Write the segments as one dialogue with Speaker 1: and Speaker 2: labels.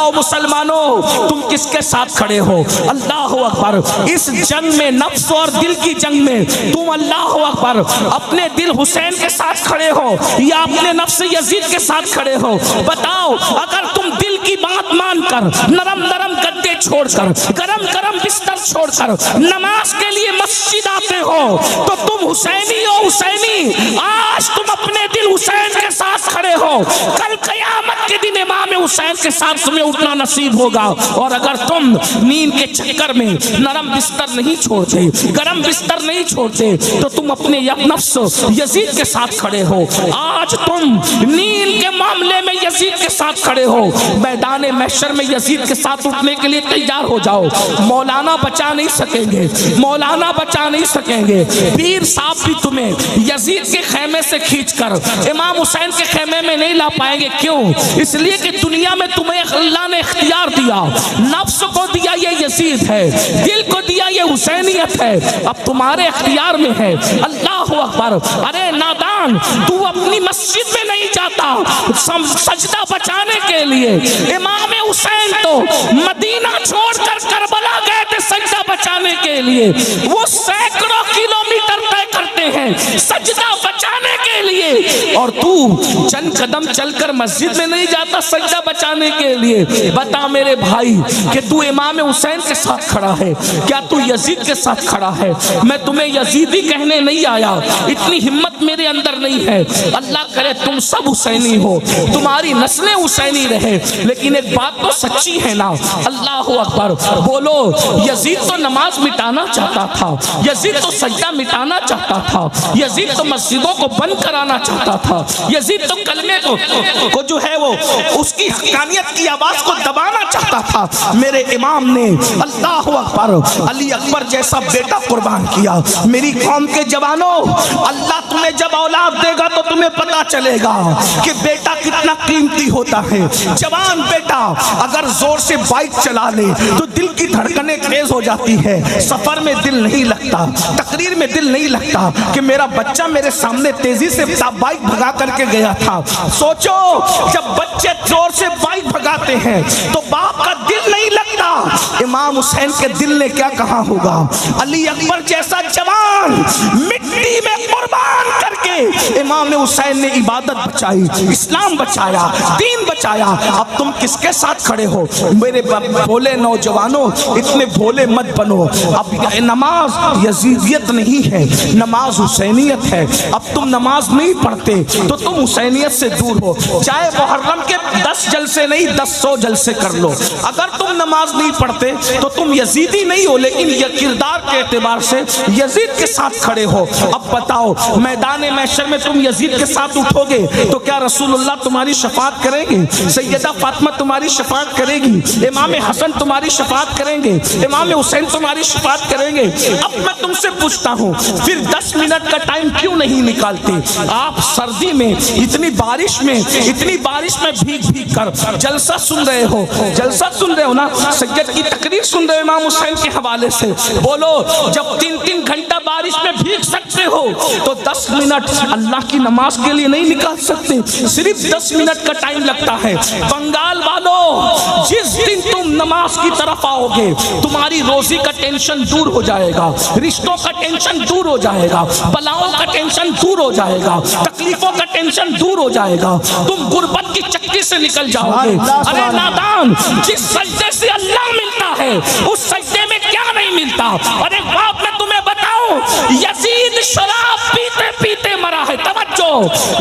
Speaker 1: बताओ मुसलमानों, तुम किसके साथ खड़े हो? अल्लाह अकबर। इस जंग में, नफ्स और दिल की जंग में, तुम अल्लाह अकबर अपने दिल हुसैन के साथ खड़े हो या अपने नफ्स यजीद के साथ खड़े हो? बताओ, अगर तुम दिल की बात मानकर नरम नरम गद्दे छोड़कर, गरम गरम बिस्तर छोड़कर नमाज के लिए मस्जिद आते हो तो तुम हुसैनी हो। हुसैनी, आज तुम अपने दिल हुसैन के साथ खड़े हो, कल क़यामत के दिन इमाम हुसैन के साथ तुम्हें उठना नसीब होगा। और अगर तुम नींद के चक्कर में नरम बिस्तर नहीं छोड़ते, गरम बिस्तर नहीं छोड़ते, तो तुम अपने नफ्स यजीद के साथ खड़े हो। आज तुम नींद के मामले में यजीद के साथ खड़े हो, मैदान महशर में यजीद के साथ उठने के लिए तैयार हो जाओ। मौलाना बचा नहीं सकेंगे, मौलाना बचा नहीं सकेंगे। पीर साहब भी तुम्हें यजीद के खेमे से खींचकर इमाम हुसैन के खेमे में नहीं ला पाएंगे। क्यों? इसलिए कि दुनिया में तुम्हें अल्लाह ने इख्तियार दिया, नफ्स को दिया ये यजीद है, दिल को दिया ये हुसैनियत है, अब तुम्हारे इख्तियार में है। अल्लाह अकबर। अरे नादान, तू अपनी मस्जिद में नहीं जाता सजदा बचाने के लिए। इमाम हुसैन तो मदीना छोड़कर करबला गए थे सजदा बचाने के लिए। वो सैकड़ों किलोमीटर तय करते हैं सजदा बचाने के लिए, और तू चंद कदम चलकर मस्जिद में नहीं जाता सजदा बचाने के लिए। बता मेरे भाई कि तू इमाम हुसैन के साथ खड़ा है, क्या तू यजीद के साथ खड़ा है? मैं तुम्हें यजीदी कहने नहीं आया, इतनी हिम्मत मेरे अंदर नहीं है। अल्लाह करे तुम सब हुसैनी हो, तुम्हारी नस्लें हुसैनी रहे, लेकिन एक बात तो सच्ची है ना। अल्लाह अकबर। बोलो, यजीद तो नमाज मिटाना चाहता था, यजीद तो सजदा मिटाना चाहता था, यजीद तो मस्जिदों को बंद कराना चाहता था, यजीद तो कलमे को जो है वो उसकी हकानियत की आवाज को दबाना चाहता था। मेरे इमाम ने अल्लाह अकबर अली अकबर जैसा बेटा कुर्बान किया। मेरी कौम के जवानों, अल्लाह तुम्हें जब औलाद देगा तो तुम्हें पता चलेगा कि बेटा कितना कीमती होता है। जवान बेटा अगर जोर से बाइक चला ले तो दिल की धड़कनें तेज हो जाती है, सफर में दिल नहीं लगता, तकरीर में दिल नहीं लगता कि मेरा बच्चा मेरे सामने तेजी से बाइक भगा करके गया था। सोचो, जब बच्चे जोर से बाइक भगाते हैं तो बाप का दिल नहीं लगता, इमाम हुसैन के दिल ने क्या कहा होगा? अली अकबर जैसा जवान मिट्टी में कुर्बान करके इमाम हुसैन ने इबादत बचाई, इस्लाम बचाया, दीन बचाया। अब तुम किसके साथ खड़े हो? मेरे भोले नौजवानों, इतने भोले मत बनो। अब नमाज यजीदियत नहीं है, नमाज हुसैनियत है। अब तुम नमाज नहीं पढ़ते तो तुम हुसैनियत से दूर हो। चाहे मुहर्रम के 10 जलसे नहीं 10 जलसे कर लो, अगर तुम नमाज नहीं पढ़ते तो तुम यजीदी नहीं हो, लेकिन यह किरदार के एतबार से यजीद के साथ खड़े हो। अब बताओ, मैदान महशर में तुम यजीद के साथ उठोगे तो क्या रसूलुल्लाह तुम्हारी शफाअत करेंगे? सैयदा फातिमा तुम्हारी शफाअत करेगी? इमाम हसन तुम्हारी शफाअत करेंगे? इमाम हुसैन तुम्हारी शफाअत करेंगे? अब मैं तुमसे पूछता हूँ, फिर 10 मिनट का टाइम क्यों नहीं निकालते? आप सर्दी में, इतनी बारिश में भीग भीग कर जलसा सुन रहे हो, जलसा सुन रहे हो ना, सैयद की तकरीर सुन रहे हो इमाम हुसैन के हवाले से। बोलो, जब 3-3 घंटा बारिश में भीग सकते हो तो 10 मिनट अल्लाह की नमाज के लिए नहीं निकाल सकते? सिर्फ 10 मिनट का टाइम लगता है। बंगाल वालों, जिस दिन तुम नमाज की तरफ आओगे तुम्हारी रोजी का टेंशन दूर हो जाएगा, रिश्तों का टेंशन दूर हो जाएगा, बलाओं का टेंशन दूर हो जाएगा, तकलीफों का टेंशन दूर हो जाएगा, तुम गुर्बत की चक्की से निकल जाओगे। अरे नादान, जिस सजदे से अल्लाह मिलता है उस सजदे में क्या नहीं मिलता? और एक बात मैं तुम्हें बताऊं, यजीद शराब पीते पीते मरा है। तवज्जो,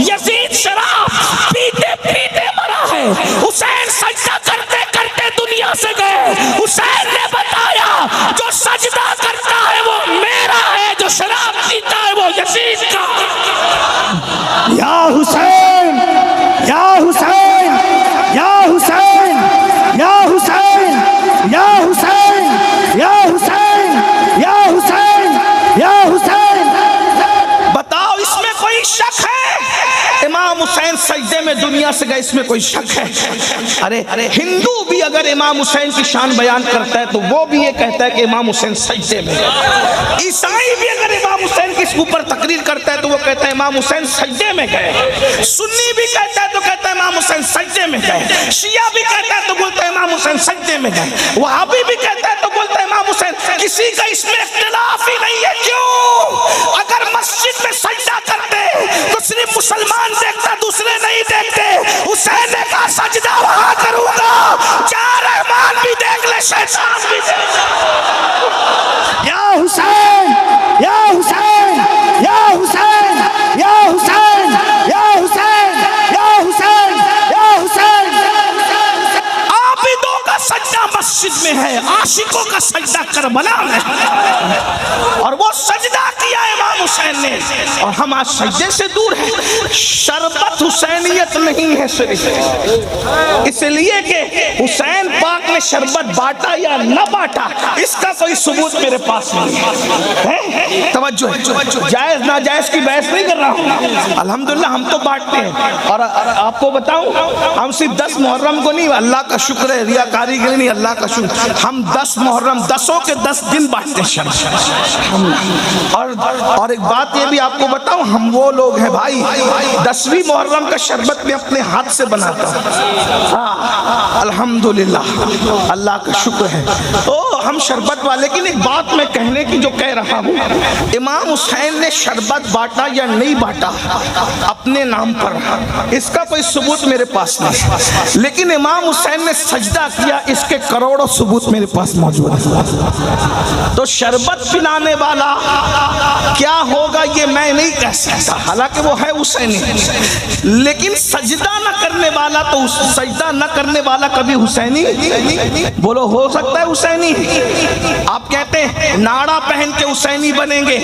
Speaker 1: यजीद शराब पीते पीते मरा है। हुसैन सजदा करते करते दुनिया से गए। हुसैन ने बताया, जो सजदा करता है वो मेरा है, जो शराब पीता है वो यजीद का।
Speaker 2: या हुसैन, या हुसैन, या हुसैन, या हुसैन, या हुसैन, या हुसैन, या हुसैन, या हुसैन।
Speaker 1: बताओ, इसमें कोई शक है? इमाम हुसैन सजदे में दुनिया से गए, इसमें कोई शक है? अरे हिंदू भी अगर इमाम हुसैन की शान बयान करता है तो वो भी ये कहता है कि इमाम हुसैन सजदे में गए। ईसाई भी अगर इमाम हुसैन के ऊपर तकरीर करता है तो वो कहता है इमाम हुसैन सजदे में गए। सुन्नी भी कहता है तो कहता है इमाम हुसैन सजदे में गए। शिया भी कहता है तो बोलता है इमाम हुसैन सजदे में गए। वहाबी भी कहता है तो बोलता है इमाम हुसैन किसी का इसमें इख्तिलाफ ही नहीं है। क्यों? अगर मस्जिद में सजदा करते तो सिर्फ मुसलमान देखता, दूसरे नहीं देखते। हुसैन ने कहा सजदा वहां करूंगा जहां रहमान भी देख ले, शैतान भी देख ले।
Speaker 2: या हुसैन, या हुसैन, या हुसैन, या हुसैन, या हुसैन, या हुसैन, या हुसैन।
Speaker 1: आबिदों का सजदा मस्जिद में है, आशिकों का सजदा करबला में है। और वो सजदा किया इमाम हुसैन ने, और हम आज सजदे से दूर हैं। शरबत हुसैनियत नहीं है सिर्फ इसलिए कि हुसैन पाक ने शरबत बांटा या न बांटा, इसका कोई सबूत मेरे पास नहीं है। तवज्जो, जायज ना जायज की बहस नहीं कर रहा हूँ। अल्हम्दुलिल्लाह हम तो बांटते हैं। और आपको बताऊं, हम सिर्फ 10 मुहर्रम को नहीं, अल्लाह का शुक्र है, रियाकारी के लिए नहीं, अल्लाह का शुक्र, हम 10 मुहर्रम 10 के 10 दिन बांटते हैं शरबत। और एक बात ये भी आपको बताऊं, हम वो लोग हैं भाई 10वीं मुहर्रम का शरबत में अपने हाथ से बनाता हूं। अल्हम्दुलिल्लाह, अल्लाह का शुक्र है। ओ हम शरबत वाले। लेकिन एक बात मैं कहने की जो कह रहा हूँ, इमाम हुसैन ने शरबत बांटा या नहीं बांटा अपने नाम पर, इसका कोई सबूत मेरे पास नहीं। लेकिन इमाम हुसैन ने सजदा किया, इसके करोड़ों सबूत मेरे पास मौजूद है। तो शरबत पिलाने वाला क्या होगा ये मैं नहीं कह सकता, हालांकि वो है हुसैनी। लेकिन सजदा न करने वाला, तो सजदा न करने वाला कभी हुसैनी? बोलो हो सकता है हुसैनी? आप कहते हैं नाड़ा पहन के हुसैनी बनेंगे,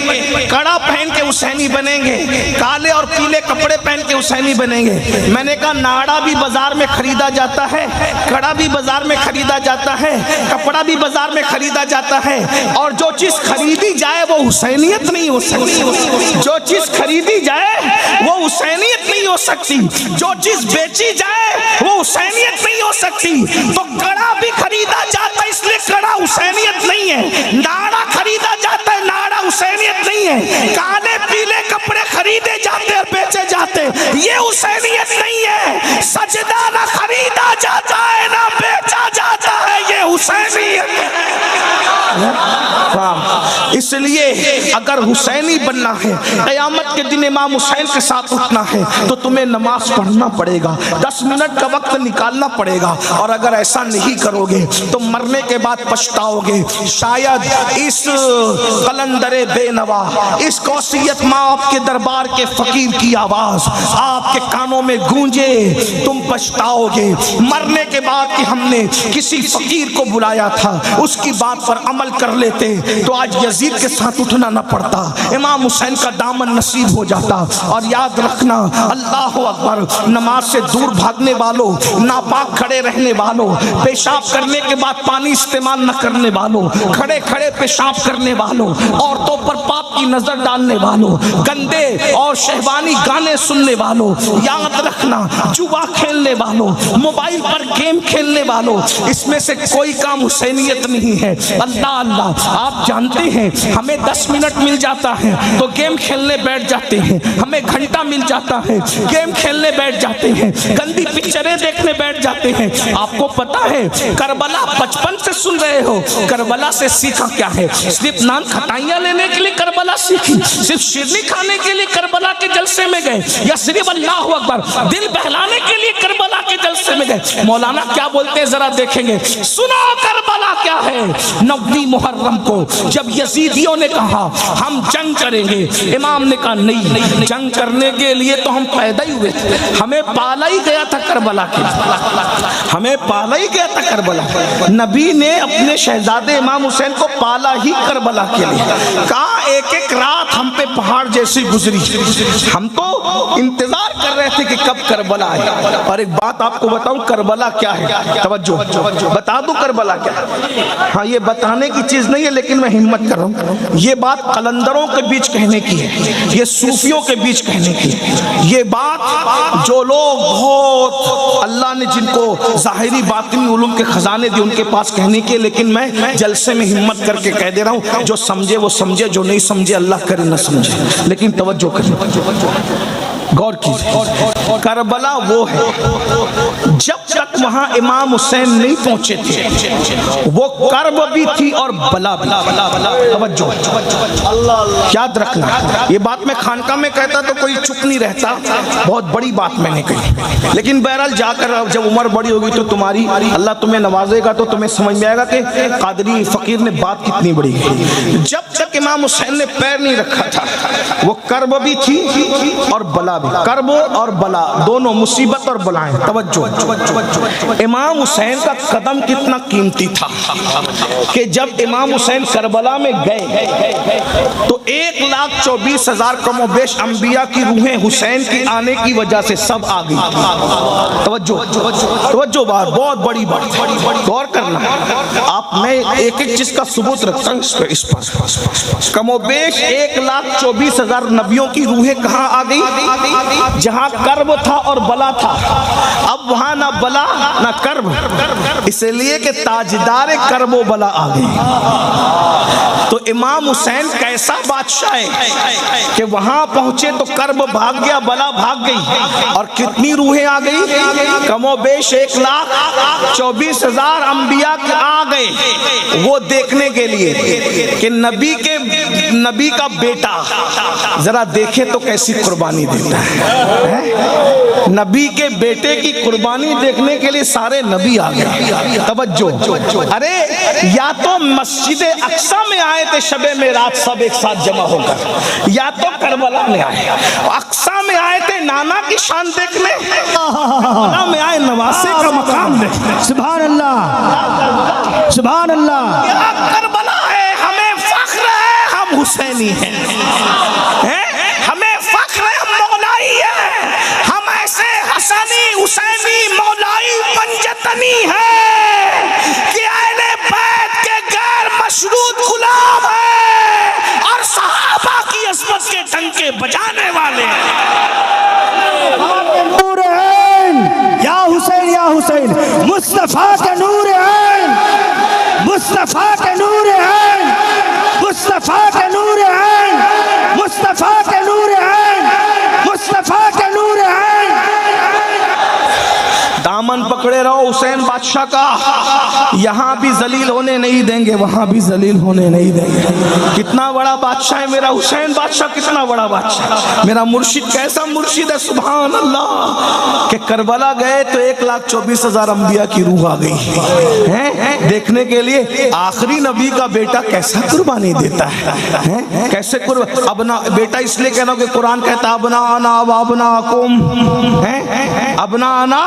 Speaker 1: कड़ा पहन के हुसैनी बनेंगे, काले और पीले कपड़े पहन के हुसैनी बनेंगे। मैंने कहा नाड़ा भी बाजार में खरीदा जाता है, कड़ा भी बाजार में खरीदा जाता है, कपड़ा भी बाजार में खरीदा जाता है, और जो चीज खरीदी जाए वो हुसैनियत नहीं हो सकती। जो चीज खरीदी जाए वो हुसैनियत नहीं हो सकती। जो चीज बेची जाए वो हुसैनियत नहीं हो सकती। तो कड़ा भी खरीदा जाता है, इसलिए कड़ा हुसैनियत नहीं है। नाड़ा खरीदा जाता है, नाड़ा हुसैनियत नहीं है। काले पीले कपड़े खरीदे जाते और बेचे जाते, ये हुसैनियत नहीं है। सजदा ना खरीदा जाता है ना बेचा जाता है, ये हुसैनियत है। इसलिए अगर हुसैनी बनना है, क़यामत के दिन इमाम हुसैन के साथ उठना है, तो तुम्हें नमाज पढ़ना पड़ेगा, 10 मिनट का वक्त निकालना पड़ेगा। और अगर ऐसा नहीं करोगे तो मरने के बाद पछताओगे। शायद इस कलंदरे बेनवा, इस कौसियत माँ के दरबार के फकीर की आवाज आपके कानों में गूंजे, तुम पछताओगे। मरने के बाद कि हमने किसी फकीर को बुलाया था, उसकी बात पर अमल कर लेते तो आज यजीद के साथ उठना न पड़ता, इमाम हुसैन का दामन नसीब हो जाता। और याद रखना, अल्लाह अकबर, नमाज से दूर भागने वालों, नापाक खड़े रहने वालों, पेशाब करने के बाद पानी इस्तेमाल न करने वालों, खड़े खड़े पेशाब करने वालों, औरतों पर पाप की नजर डालने वालों, गंदे और शहवानी गाने सुनने वालों, याद रखना जुआ खेलने वालों, मोबाइल पर गेम खेलने वालों, इसमें से कोई काम हुसैनियत नहीं है। अल्लाह अल्लाह, आप जानते हैं हमें 10 मिनट मिल जाता है तो गेम खेलने बैठ जाते हैं, हमें घंटा मिल जाता है गेम खेलने बैठ जाते हैं, गंदी पिक्चरें देखने बैठ जाते हैं। आपको पता है करबला बचपन से सुन रहे हो, करबला से सीखा क्या है? सिर्फ नान खटाइयां लेने के लिए करबला सीखी, सिर्फ शिरनी खाने के लिए करबला के जलसे में गए, या सिर्फ अल्लाह अकबर दिल बहलाने के लिए करबला के जलसे में गए? मौलाना क्या बोलते हैं जरा देखेंगे, सुनो करबला क्या है। 9वीं मुहर्रम को जब यजीदियों ने कहा हम जंग करेंगे, इमाम ने कहा नहीं, जंग करने के लिए तो हम पैदा ही हुए थे, हमें पाला ही गया था करबला के, हमें पाला ही गया था करबला। नबी ने अपने शहजादे इमाम हुसैन को पाला ही करबला के लिए। कहा एक एक रात हम पे पहाड़ जैसी गुजरी, हम तो इंतजार कर रहे थे कि कब करबला आए। और एक बात आपको बताऊं, करबला क्या है? तवज्जो, बता दूं करबला क्या है? हाँ, ये बताने की चीज नहीं है, लेकिन मैं हिम्मत कर रहा हूँ। ये बात कलंदरों के बीच कहने की है, ये सूफियों के बीच कहने की है। ये बात जो लोग बहुत अल्लाह ने जिनको ज़ाहिरी बातिनी उलूम के खजाने दिए उनके पास कहने के, लेकिन मैं जलसे में हिम्मत करके कह दे रहा हूँ। जो समझे वो समझे, जो नहीं समझे अल्लाह करे न समझे, लेकिन तवज्जो करें, गौर कीजिए। करबला वो है जब तक वहां इमाम हुसैन नहीं पहुंचे थे, वो कर्ब भी थी और बला भी। तवज्जो, याद रखना, ये बात मैं खानका में कहता तो कोई चुप नहीं रहता, बहुत बड़ी बात मैंने कही। लेकिन बहरहाल जाकर जब उम्र बड़ी होगी तो तुम्हारी अल्लाह तुम्हें नवाजेगा तो तुम्हें समझ में आएगा कि कादरी फकीर ने बात कितनी बड़ी है। जब तक इमाम हुसैन ने पैर नहीं रखा था, वो कर्ब भी थी और बला भी। कर्ब और बला दोनों, मुसीबत और बलाएं। तवज्जो, इमाम हुसैन का कदम कितना कीमती था कि जब इमाम हुसैन करबला में गए तो 1,24,000 कमोबेश अंबिया की रूहें हुसैन की आने की वजह से सब आ गई। तवज्जो, बात बहुत बड़ी बात, गौर करना। आप मैं एक एक चीज का सबूत रखता हूँ इस पर। कमोबेश 1,24,000 नबियों की रूहें कहाँ आ गई? जहाँ कर्ब था और बला था। अब वहां ना बला ना कर्ब, इसलिए कि ताजदार कर्बो बला आ गई। तो इमाम हुसैन कैसा बादशाह है कि वहां पहुंचे तो कर्ब भाग गया, बला भाग गई, और कितनी रूहें आ गई? कमोबेश 1,24,000 अंबिया आ गए वो देखने के लिए कि नबी का बेटा जरा देखे तो कैसी कुर्बानी देता है। नबी के बेटे की कुर्बानी देखने के लिए सारे नबी आ गए। तवज्जो, अरे या तो मस्जिद अक्सा में आए थे शबे मेराज सब एक साथ जमा होकर, या तो करबला में आए। अक्सा में आए थे नाना की शान देखने, करबला में आए नवासे का मकाम देखने।
Speaker 2: सुभान अल्लाह, सुभान अल्लाह।
Speaker 1: करबला है, हमें फख्र है, हम हुसैनी हैं, हमें फख्र है, हम मौलाई हैं, हम ऐसे हसनी हुसैनी मौलाई पंजतनी है कि अहले बैत के गैर मशरूत गुलाम है और सहाबा की अज़मत के डंके बजाने वाले
Speaker 2: नूर ऐन या हुसैन, या हुसैन, मुस्तफा का नूर ऐन, मुस्तफा का नूर ऐन, मुस्तफा का नूर ऐन, मुस्तफा का नूर ऐन, मुस्तफा का नूर ऐन।
Speaker 1: दामन पकड़े रहो हुसैन बादशाह का, यहाँ भी जलील होने नहीं देंगे, वहाँ भी जलील होने नहीं देंगे। कितना बड़ा बादशाह है मेरा हुसैन बादशाह, कितना बड़ा बादशाह। मेरा मुर्शिद कैसा मुर्शिद है, सुभान अल्लाह। के करबला गए तो 1,24,000 अंबिया की रूह आ गई है देखने के लिए आखिरी नबी का बेटा कैसा कुर्बानी देता है। कैसे अपना बेटा इसलिए कह रहा हूँ कि कुरान कहता अबना आना वाबना कुम, अबना आना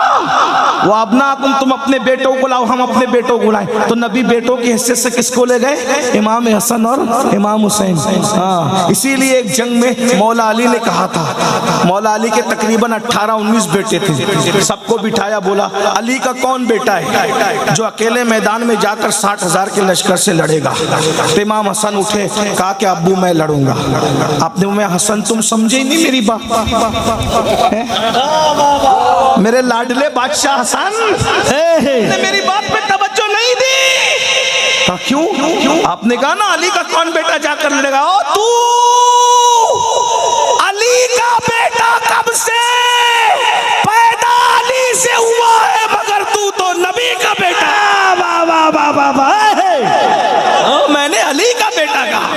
Speaker 1: वो अपना तुम अपने बेटों को लाओ, हम अपने बेटों को लाए। तो नबी बेटों की हैसियत से किसको ले गए? इमाम हसन और इमाम हुसैन। हाँ, इसीलिए एक जंग में मौला अली ने कहा था, मौला अली के तकरीबन 18-19 बेटे थे, सबको बिठाया, बोला अली का कौन बेटा है जो अकेले मैदान में जाकर 60,000 के लश्कर से लड़ेगा? तो इमाम हसन उठे, कहा कि अब्बू मैं लड़ूंगा। आपने मैं हसन तुम समझे ही नहीं मेरी बात, मेरे लाडले बादशाह हसन ने मेरी बात पे तवज्जो नहीं दी। क्यों? आपने कहा ना अली का कौन बेटा जाकर लड़ेगा। ओ तू अली का बेटा कब से पैदा अली से हुआ है, मगर तू तो नबी का बेटा। मैंने अली का बेटा कहा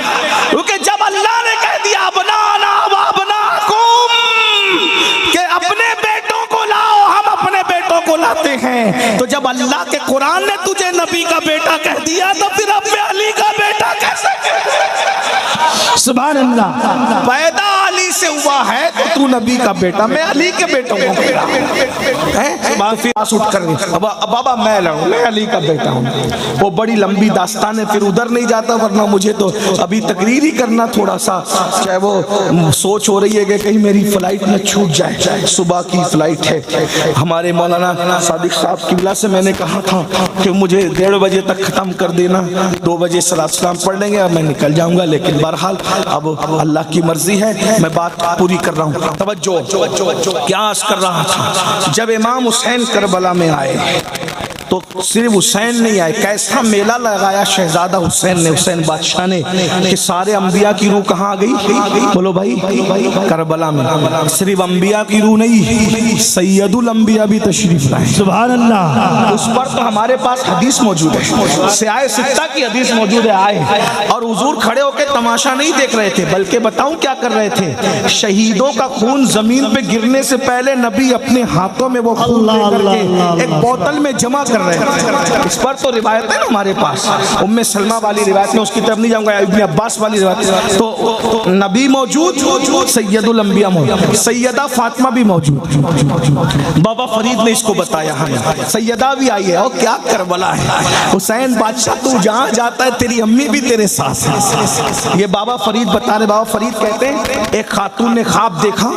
Speaker 1: क्योंकि जब अल्लाह ने कह दिया बनाना वाबना कुम के अपने बेटों को लाओ, हम अपने बेटों को लाते हैं, तो जब अल्लाह के कुरान ने तुझे नबी का बेटा कह दिया तो फिर अब मैं अली का बेटा कैसे?
Speaker 2: सुभान अल्लाह।
Speaker 1: पैदा अली से हुआ है तो तू नबी का बेटा, मैं अली के बेटों को उठ कर बाबा मैं लड़ूं, मैं अली का बेटा हूँ। वो बड़ी लंबी दास्तान है, फिर उधर नहीं जाता, वरना मुझे तो अभी तकरीर ही करना थोड़ा सा, चाहे वो सोच हो रही है कि कहीं मेरी फ्लाइट में छूट जाए। सुबह की फ्लाइट है, हमारे मौलाना सादिक साहब की वजह से मैंने कहा था कि मुझे 1:30 बजे तक खत्म कर देना, 2 बजे सलात सलाम पढ़ लेंगे और मैं निकल जाऊंगा। लेकिन बहरहाल अब अल्लाह की मर्जी है, मैं बात पूरी कर रहा हूँ। तवज्जो, क्या अर्ज़ कर रहा था, जब इमाम हुसैन करबला में आए तो सिर्फ हुसैन नहीं आए, कैसा मेला लगाया शहजादा हुसैन ने, हुसैन बादशाह ने, कि सारे अंबिया की रूह कहाँ आ गई? बोलो भाई, करबला में। सिर्फ अंबिया की रूह नहीं, सैयदुल अंबिया भी तशरीफ लाए।
Speaker 2: सुभान अल्लाह।
Speaker 1: उस पर तो हमारे पास हदीस मौजूद है, सियाए सित्ता की हदीस मौजूद है। आए और हुजूर खड़े होकर तमाशा नहीं देख रहे थे, बल्कि बताऊं क्या कर रहे थे? शहीदों का खून जमीन पे गिरने से पहले नबी अपने हाथों में वो खून लेकर के एक बोतल में जमा कर रहे थे। इस पर तो रिवायत है ना हमारे पास, उम्मे सलमा वाली रिवायत में, उसकी तरफ नहीं जाऊंगा, इब्ने अब्बास वाली रिवायत। तो नबी मौजूद, सैयदुल अंबिया मौजूद, सैयदा फातिमा भी मौजूद। बाबा फरीद ने इसको बताया हमें, सैयदा भी आई है। और क्या करबला है, हुसैन बादशाह तू जहाँ जाता है तेरी अम्मी भी तेरे साथ। ये बाबा फरीद बता रहे। बाबा फरीद कहते हैं एक खातून ने ख्वाब देखा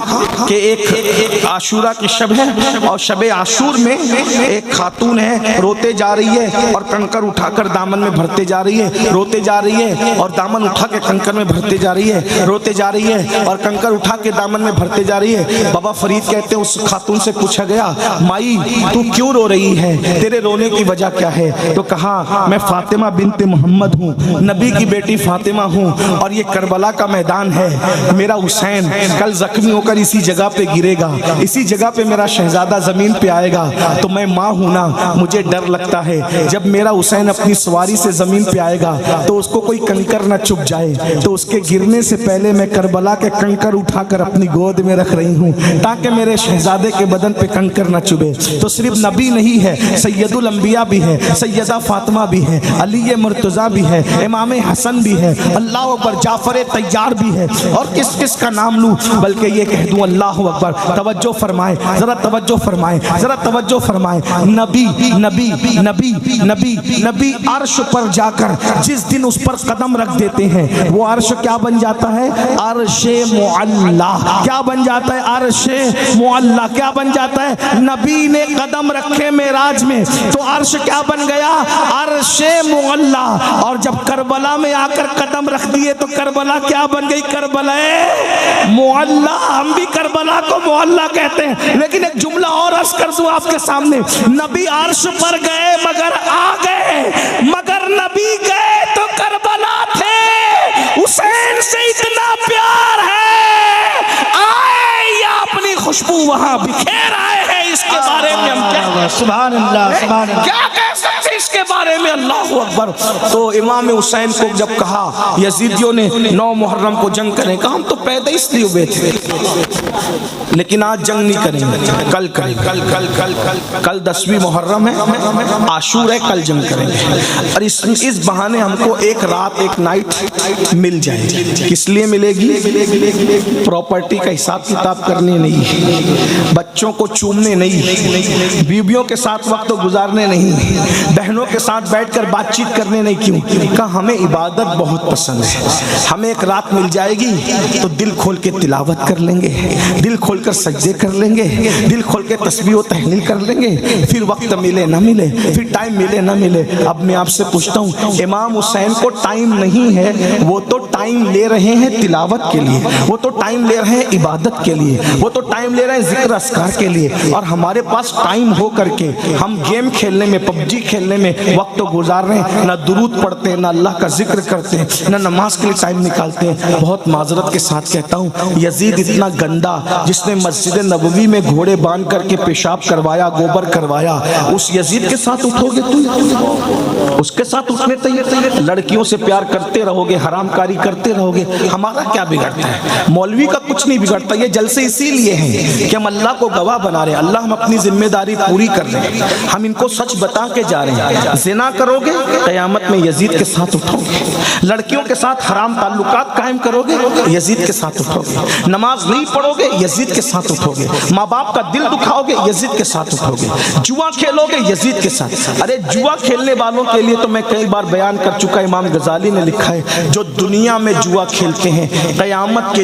Speaker 1: कि एक आशूरा की शब है और शब आशूर में एक खातून है, रोते जा रही है और कंकर उठाकर दामन में भरते जा रही है, रोते जा रही है और दामन उठा के कंकर में भरते जा रही है, रोते जा रही है और कंकर उठा के दामन में भरते जा रही है। बाबा फरीद कहते हैं उस खातून से पूछा गया, माई तू क्यों रो रही है, तेरे रोने की वजह क्या है? तो कहा मैं फातिमा बिनते मोहम्मद हूँ, नबी की बेटी फातिमा हूँ, और ये करबला का मैदान है। मेरा हुसैन कल जख्मी होकर इसी जगह पे गिरेगा, इसी जगह पे मेरा शहजादा जमीन पे आएगा। तो मैं माँ हूँ ना, मुझे डर लगता है जब मेरा हुसैन अपनी सवारी से जमीन पे आएगा तो उसको कोई कंकर न चुभ जाए, तो उसके गिरने से पहले मैं करबला के कंकर उठाकर अपनी गोद में रख रही हूँ ताकि मेरे शहजादे के बदन पे कंकर न चुभे। तो सिर्फ नबी नहीं है, सैयदुल अंबिया भी है, सैयदा फातिमा भी है, अली मुर्तजा भी है, इमाम हसन भी है, अल्लाह अकबर, जाफर तैयार भी है, और किस किस का नाम लूं, बल्कि ये कह दूं अल्लाह अकबर। तवज्जो फरमाए, जरा तवज्जो फरमाए, जरा तवज्जो फरमाए। नबी नबी नबी नबी नबी अर्श पर जाकर जिस दिन उस पर कदम रख देते हैं वो अर्श क्या बन जाता है? अर्शे मुअल्ला। क्या बन जाता है? अर्शे मुअल्ला। क्या बन जाता है? नबी ने कदम रखे मेराज में तो अर्श क्या बन गया? अर्शे मुअल्ला। और जब करबला में आकर कदम रख दिए तो करबला क्या बन गई? करबला मुअल्ला। हम भी करबला को मुअल्ला कहते हैं, लेकिन एक जुमला और अर्ज कर दूं आपके सामने, नबी अर्श पर गए मगर आ गए, मगर नबी गए तो करबला थे। हुसैन से इतना प्यार है, आए या अपनी खुशबू वहां बिखेर आए हैं, इसके बारे में हम क्या,
Speaker 2: सुभान अल्लाह, सुभान अल्लाह,
Speaker 1: क्या कह सकते इसके बारे में? अल्लाह अकबर। तो इमाम हुसैन को जब कहा यजीदियों ने 9 मुहर्रम को जंग करें, कहा हम तो पैदा इसलिए हुए थे, लेकिन आज जंग नहीं करेंगे, कल करेंगे, कल 10वीं मुहर्रम है, आशूर है, कल जंग करेंगे। और इस बहाने हमको एक रात एक नाइट मिल जाएगी। किस लिए मिलेगी? प्रॉपर्टी का हिसाब किताब करने नहीं, बच्चों को चूमने नहीं, बीवियों के साथ वक्त गुजारने नहीं, बहनों के साथ बैठकर बातचीत करने नहीं। क्यों? कहा हमें इबादत बहुत पसंद है, हमें एक रात मिल जाएगी तो दिल खोल के तिलावत कर लेंगे, दिल खोलकर सजदे कर लेंगे, दिल खोल के तस्बीह व तहलील कर लेंगे, फिर वक्त मिले ना मिले, फिर टाइम मिले ना मिले। अब मैं आपसे पूछता हूँ, इमाम हुसैन को टाइम नहीं है, वो तो टाइम ले रहे हैं तिलावत के लिए, वो तो टाइम ले रहे हैं इबादत के लिए, वो तो टाइम ले रहे हैं जिक्र अस्कार के लिए, और हमारे पास टाइम हो करके हम गेम खेलने में, पबजी खेलने में वक्त गुजार रहे हैं, ना दुरूद पढ़ते हैं, ना अल्लाह का जिक्र करते हैं, ना नमाज के लिए टाइम निकालते हैं। बहुत माजरत के साथ कहता हूँ, यजीद इतना गंदा जिसने मस्जिद नबवी में घोड़े बांध करके पेशाब करवाया, गोबर करवाया, उस यजीद के साथ उठोगे तुम? उसके साथ उठने तैयार? लड़कियों से प्यार करते रहोगे, हरामकारी करते रहोगे, हमारा क्या बिगड़ता है? मौलवी का कुछ नहीं बिगड़ता। ये जलसे इसीलिए हैं कि हम अल्लाह को गवाह बना रहे हैं, अल्लाह हम अपनी जिम्मेदारी पूरी कर रहे हैं, हम इनको सच बता के जा रहे हैं। ज़िना करोगे क़यामत में यजीद के साथ उठोगे, लड़कियों के साथ हराम ताल्लुकात कायम करोगे यजीद के साथ उठोगे, नमाज नहीं पढ़ोगे यजीद के साथ उठोगे, माँ बाप का दिल दुखाओगे यजीद के साथ उठोगे, जुआ खेलोगे यजीद के साथ। अरे जुआ खेलने वालों के लिए तो मैं कई बार बयान कर चुका, इमाम गजाली ने लिखा है, जो दुनिया में जुआ खेलते हैं क़यामत के